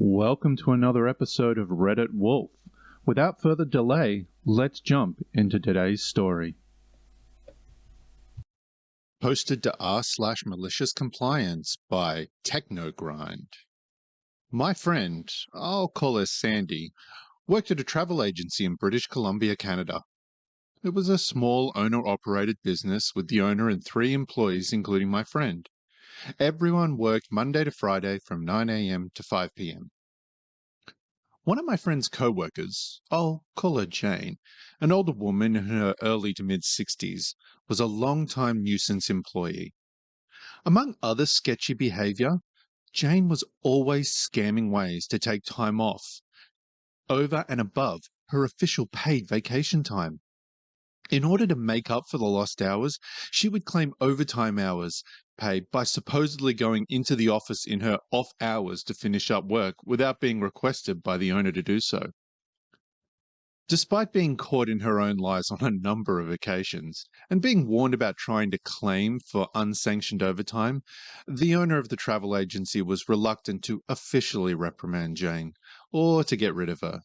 Welcome to another episode of Reddit Wolf. Without further delay, let's jump into today's story. Posted to r/MaliciousCompliance by TechnoGrind. My friend, I'll call her Sandy, worked at a travel agency in British Columbia, Canada. It was a small owner-operated business with the owner and 3 employees, including my friend. Everyone worked Monday to Friday from 9 a.m. to 5 p.m. One of my friend's co-workers, I'll call her Jane, an older woman in her early to mid-60s, was a long-time nuisance employee. Among other sketchy behavior, Jane was always scamming ways to take time off, over and above her official paid vacation time. In order to make up for the lost hours, she would claim overtime hours paid by supposedly going into the office in her off hours to finish up work without being requested by the owner to do so. Despite being caught in her own lies on a number of occasions, and being warned about trying to claim for unsanctioned overtime, the owner of the travel agency was reluctant to officially reprimand Jane, or to get rid of her.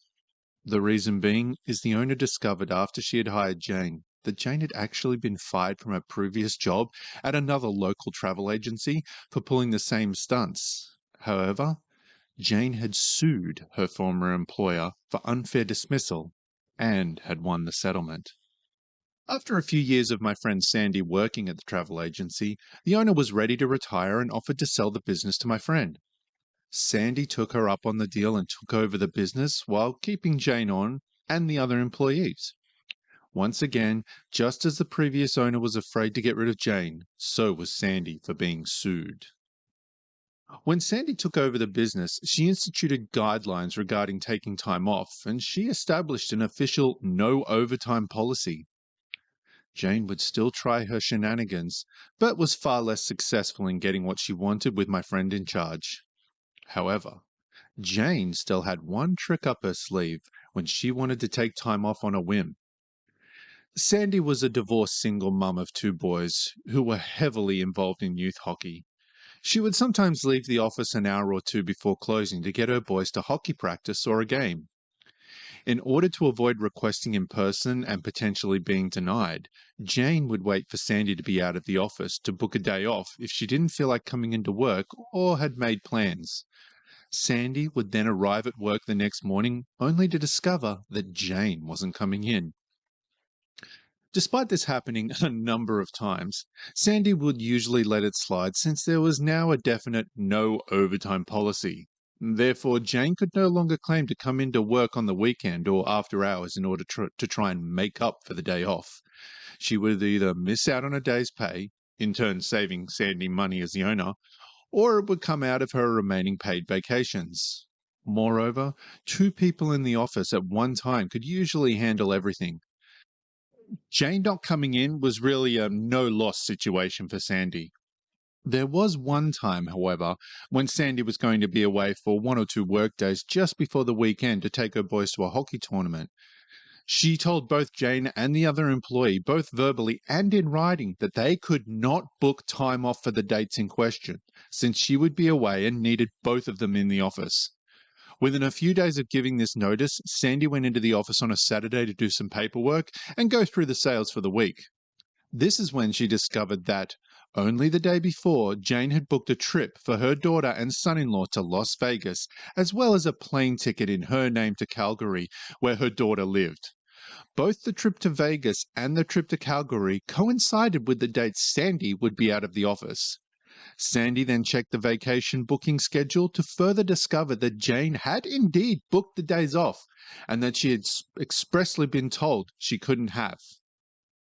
The reason being is the owner discovered after she had hired Jane that Jane had actually been fired from her previous job at another local travel agency for pulling the same stunts. However, Jane had sued her former employer for unfair dismissal and had won the settlement. After a few years of my friend Sandy working at the travel agency, the owner was ready to retire and offered to sell the business to my friend. Sandy took her up on the deal and took over the business while keeping Jane on and the other employees. Once again, just as the previous owner was afraid to get rid of Jane, so was Sandy for being sued. When Sandy took over the business, she instituted guidelines regarding taking time off, and she established an official no overtime policy. Jane would still try her shenanigans, but was far less successful in getting what she wanted with my friend in charge. However, Jane still had one trick up her sleeve when she wanted to take time off on a whim. Sandy was a divorced single mum of 2 boys who were heavily involved in youth hockey. She would sometimes leave the office an hour or 2 before closing to get her boys to hockey practice or a game. In order to avoid requesting in person and potentially being denied, Jane would wait for Sandy to be out of the office to book a day off if she didn't feel like coming into work or had made plans. Sandy would then arrive at work the next morning only to discover that Jane wasn't coming in. Despite this happening a number of times, Sandy would usually let it slide since there was now a definite no overtime policy. Therefore, Jane could no longer claim to come into work on the weekend or after hours in order to try and make up for the day off. She would either miss out on a day's pay, in turn saving Sandy money as the owner, or it would come out of her remaining paid vacations. Moreover, 2 people in the office at one time could usually handle everything. Jane not coming in was really a no-loss situation for Sandy. There was one time, however, when Sandy was going to be away for 1 or 2 work days just before the weekend to take her boys to a hockey tournament. She told both Jane and the other employee, both verbally and in writing, that they could not book time off for the dates in question, since she would be away and needed both of them in the office. Within a few days of giving this notice, Sandy went into the office on a Saturday to do some paperwork and go through the sales for the week. This is when she discovered that, only the day before, Jane had booked a trip for her daughter and son-in-law to Las Vegas, as well as a plane ticket in her name to Calgary, where her daughter lived. Both the trip to Vegas and the trip to Calgary coincided with the date Sandy would be out of the office. Sandy then checked the vacation booking schedule to further discover that Jane had indeed booked the days off and that she had expressly been told she couldn't have.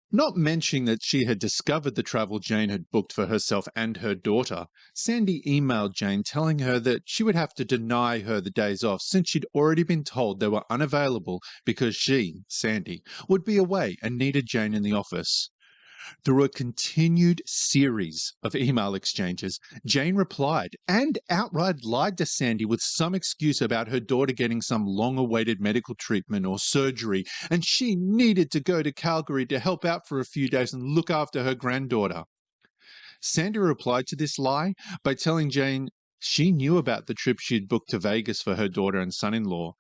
Not mentioning that she had discovered the travel Jane had booked for herself and her daughter, Sandy emailed Jane telling her that she would have to deny her the days off since she'd already been told they were unavailable because she, Sandy, would be away and needed Jane in the office. Through a continued series of email exchanges, Jane replied and outright lied to Sandy with some excuse about her daughter getting some long-awaited medical treatment or surgery, and she needed to go to Calgary to help out for a few days and look after her granddaughter. Sandy replied to this lie by telling Jane She knew about the trip she'd booked to Vegas for her daughter and son-in-law,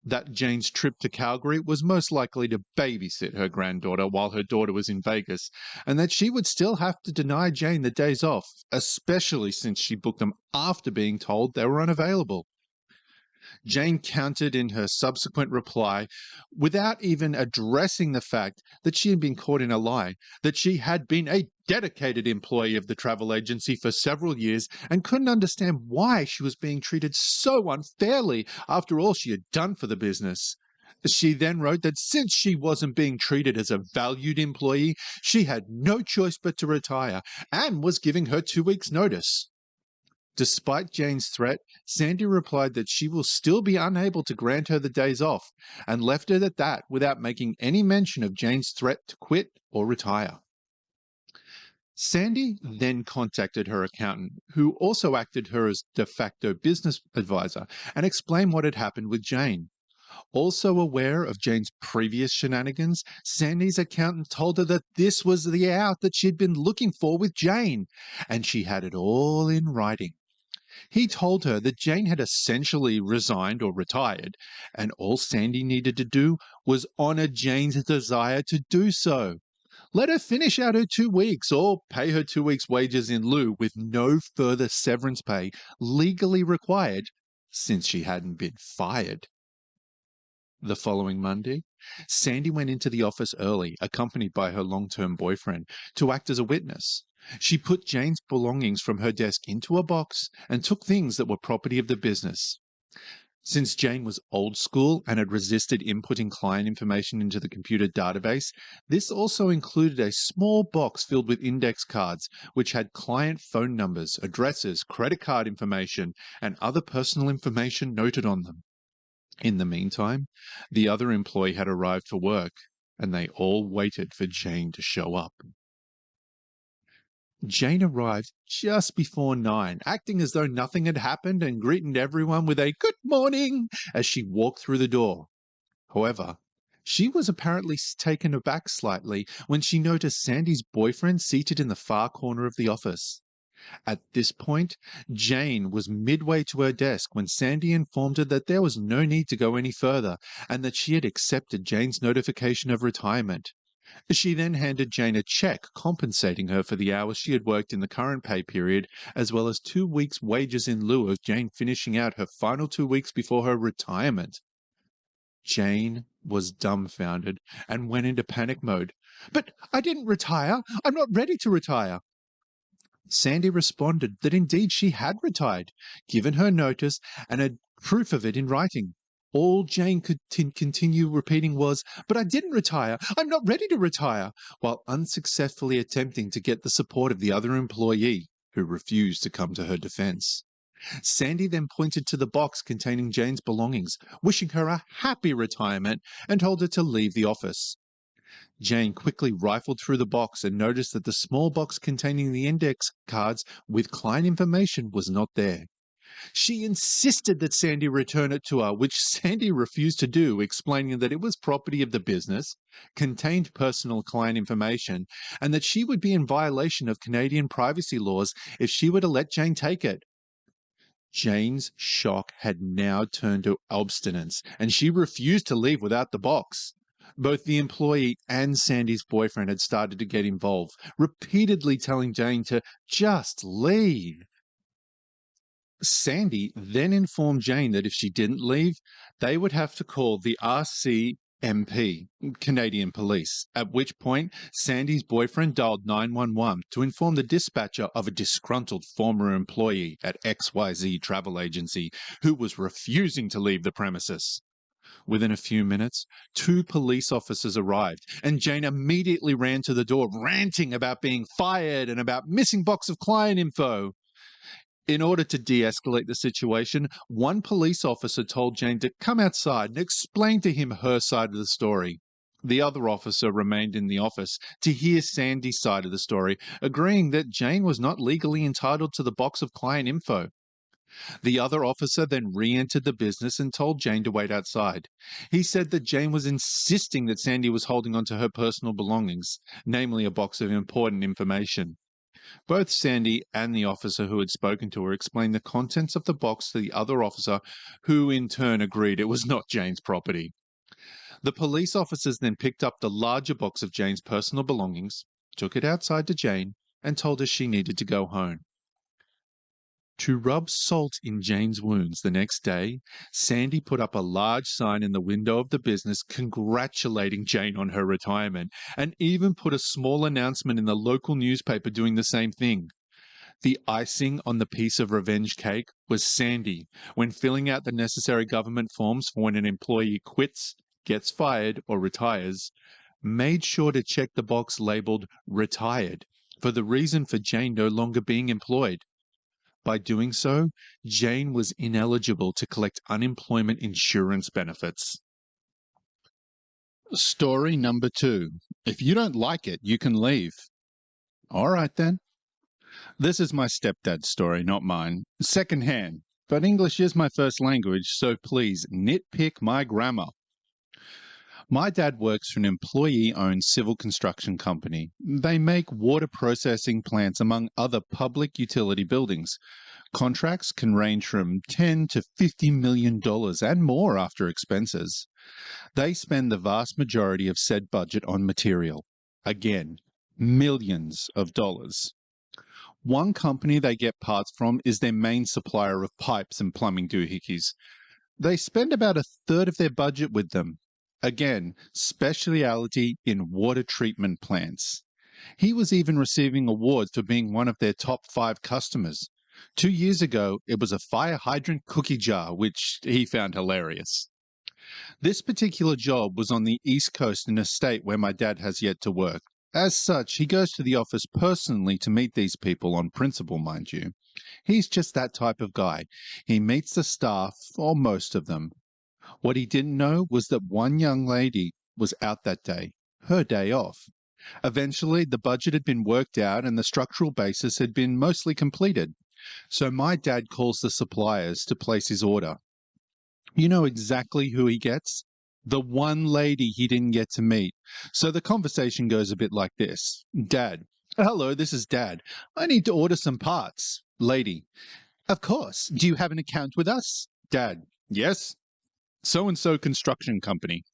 that Jane's trip to Calgary was most likely to babysit her granddaughter while her daughter was in Vegas, and that she would still have to deny Jane the days off, especially since she booked them after being told they were unavailable. Jane countered in her subsequent reply, without even addressing the fact that she had been caught in a lie, that she had been a dedicated employee of the travel agency for several years and couldn't understand why she was being treated so unfairly after all she had done for the business. She then wrote that since she wasn't being treated as a valued employee, she had no choice but to retire and was giving her 2 weeks' notice. Despite Jane's threat, Sandy replied that she will still be unable to grant her the days off, and left it at that without making any mention of Jane's threat to quit or retire. Sandy then contacted her accountant, who also acted her as de facto business advisor, and explained what had happened with Jane. Also aware of Jane's previous shenanigans, Sandy's accountant told her that this was the out that she'd been looking for with Jane, and she had it all in writing. He told her that Jane had essentially resigned or retired, and all Sandy needed to do was honor Jane's desire to do so. Let her finish out her 2 weeks or pay her 2 weeks' wages in lieu with no further severance pay legally required since she hadn't been fired. The following Monday, Sandy went into the office early, accompanied by her long-term boyfriend, to act as a witness. She put Jane's belongings from her desk into a box and took things that were property of the business. Since Jane was old school and had resisted inputting client information into the computer database, this also included a small box filled with index cards, which had client phone numbers, addresses, credit card information, and other personal information noted on them. In the meantime, the other employee had arrived for work, and they all waited for Jane to show up. Jane arrived just before 9, acting as though nothing had happened and greeted everyone with a good morning as she walked through the door. However, she was apparently taken aback slightly when she noticed Sandy's boyfriend seated in the far corner of the office. At this point, Jane was midway to her desk when Sandy informed her that there was no need to go any further and that she had accepted Jane's notification of retirement. She then handed Jane a check compensating her for the hours she had worked in the current pay period, as well as 2 weeks' wages in lieu of Jane finishing out her final 2 weeks before her retirement. Jane was dumbfounded and went into panic mode. "But I didn't retire. I'm not ready to retire." Sandy responded that indeed she had retired, given her notice, and had proof of it in writing. All Jane could continue repeating was, "But I didn't retire. I'm not ready to retire," while unsuccessfully attempting to get the support of the other employee, who refused to come to her defense. Sandy then pointed to the box containing Jane's belongings, wishing her a happy retirement, and told her to leave the office. Jane quickly rifled through the box and noticed that the small box containing the index cards with client information was not there. She insisted that Sandy return it to her, which Sandy refused to do, explaining that it was property of the business, contained personal client information, and that she would be in violation of Canadian privacy laws if she were to let Jane take it. Jane's shock had now turned to obstinance, and she refused to leave without the box. Both the employee and Sandy's boyfriend had started to get involved, repeatedly telling Jane to just leave. Sandy then informed Jane that if she didn't leave, they would have to call the RCMP, Canadian Police, at which point Sandy's boyfriend dialed 911 to inform the dispatcher of a disgruntled former employee at XYZ Travel Agency who was refusing to leave the premises. Within a few minutes, 2 police officers arrived, and Jane immediately ran to the door, ranting about being fired and about missing box of client info. In order to de-escalate the situation, one police officer told Jane to come outside and explain to him her side of the story. The other officer remained in the office to hear Sandy's side of the story, agreeing that Jane was not legally entitled to the box of client info. The other officer then re-entered the business and told Jane to wait outside. He said that Jane was insisting that Sandy was holding onto her personal belongings, namely a box of important information. Both Sandy and the officer who had spoken to her explained the contents of the box to the other officer, who in turn agreed it was not Jane's property. The police officers then picked up the larger box of Jane's personal belongings, took it outside to Jane, and told her she needed to go home. To rub salt in Jane's wounds the next day, Sandy put up a large sign in the window of the business congratulating Jane on her retirement, and even put a small announcement in the local newspaper doing the same thing. The icing on the piece of revenge cake was Sandy, when filling out the necessary government forms for when an employee quits, gets fired, or retires, made sure to check the box labeled retired for the reason for Jane no longer being employed. By doing so, Jane was ineligible to collect unemployment insurance benefits. Story number 2. If you don't like it, you can leave. All right then. This is my stepdad's story, not mine. Secondhand. But English is my first language, so please nitpick my grammar. My dad works for an employee-owned civil construction company. They make water processing plants among other public utility buildings. Contracts can range from $10 to $50 million and more after expenses. They spend the vast majority of said budget on material. Again, millions of dollars. One company they get parts from is their main supplier of pipes and plumbing doohickeys. They spend about a third of their budget with them. Again, speciality in water treatment plants. He was even receiving awards for being one of their top 5 customers. 2 years ago, it was a fire hydrant cookie jar, which he found hilarious. This particular job was on the East Coast in a state where my dad has yet to work. As such, he goes to the office personally to meet these people on principle, mind you. He's just that type of guy. He meets the staff, or most of them. What he didn't know was that one young lady was out that day, her day off. Eventually, the budget had been worked out and the structural basis had been mostly completed. So my dad calls the suppliers to place his order. You know exactly who he gets? The one lady he didn't get to meet. So the conversation goes a bit like this. Dad: hello, this is Dad. I need to order some parts. Lady: of course. Do you have an account with us? Dad: yes. So-and-so construction company.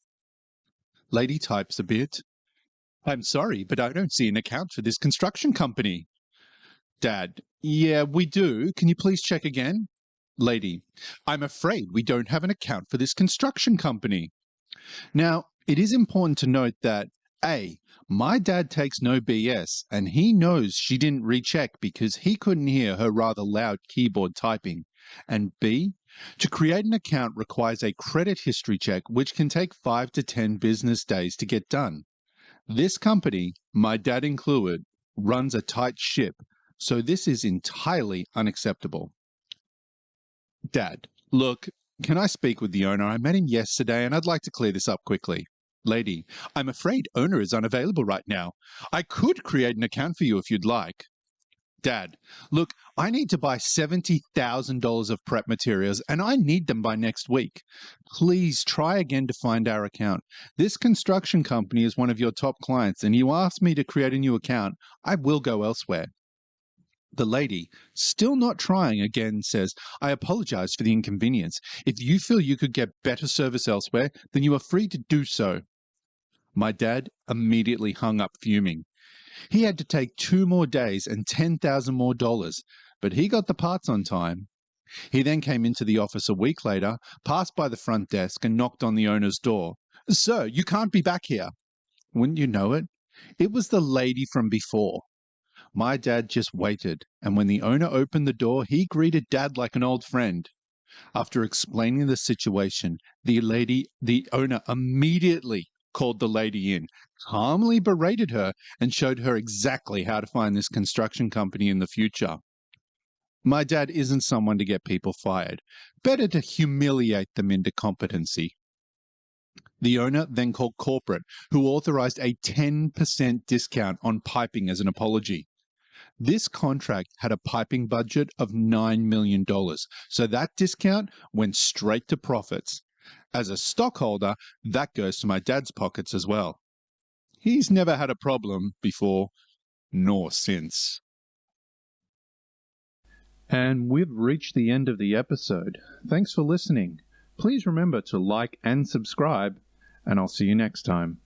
Lady types a bit. I'm sorry, but I don't see an account for this construction company. Dad: yeah, we do. Can you please check again? Lady: I'm afraid we don't have an account for this construction company. Now, it is important to note that A, my dad takes no BS, and he knows she didn't recheck because he couldn't hear her rather loud keyboard typing. And B, to create an account requires a credit history check, which can take 5 to 10 business days to get done. This company, my dad included, runs a tight ship, so this is entirely unacceptable. Dad: look, can I speak with the owner? I met him yesterday and I'd like to clear this up quickly. Lady: I'm afraid owner is unavailable right now. I could create an account for you if you'd like. Dad: look, I need to buy $70,000 of prep materials and I need them by next week. Please try again to find our account. This construction company is one of your top clients and you asked me to create a new account. I will go elsewhere. The lady, still not trying again, says, I apologize for the inconvenience. If you feel you could get better service elsewhere, then you are free to do so. My dad immediately hung up fuming. He had to take 2 more days and $10,000 more, but he got the parts on time. He then came into the office a week later, passed by the front desk and knocked on the owner's door. Sir, you can't be back here. Wouldn't you know it? It was the lady from before. My dad just waited, and when the owner opened the door, he greeted Dad like an old friend. After explaining the situation, the owner immediately called the lady in, calmly berated her, and showed her exactly how to find this construction company in the future. My dad isn't someone to get people fired. Better to humiliate them into competency. The owner then called corporate, who authorized a 10% discount on piping as an apology. This contract had a piping budget of $9 million, so that discount went straight to profits. As a stockholder, that goes to my dad's pockets as well. He's never had a problem before, nor since. And we've reached the end of the episode. Thanks for listening. Please remember to like and subscribe, and I'll see you next time.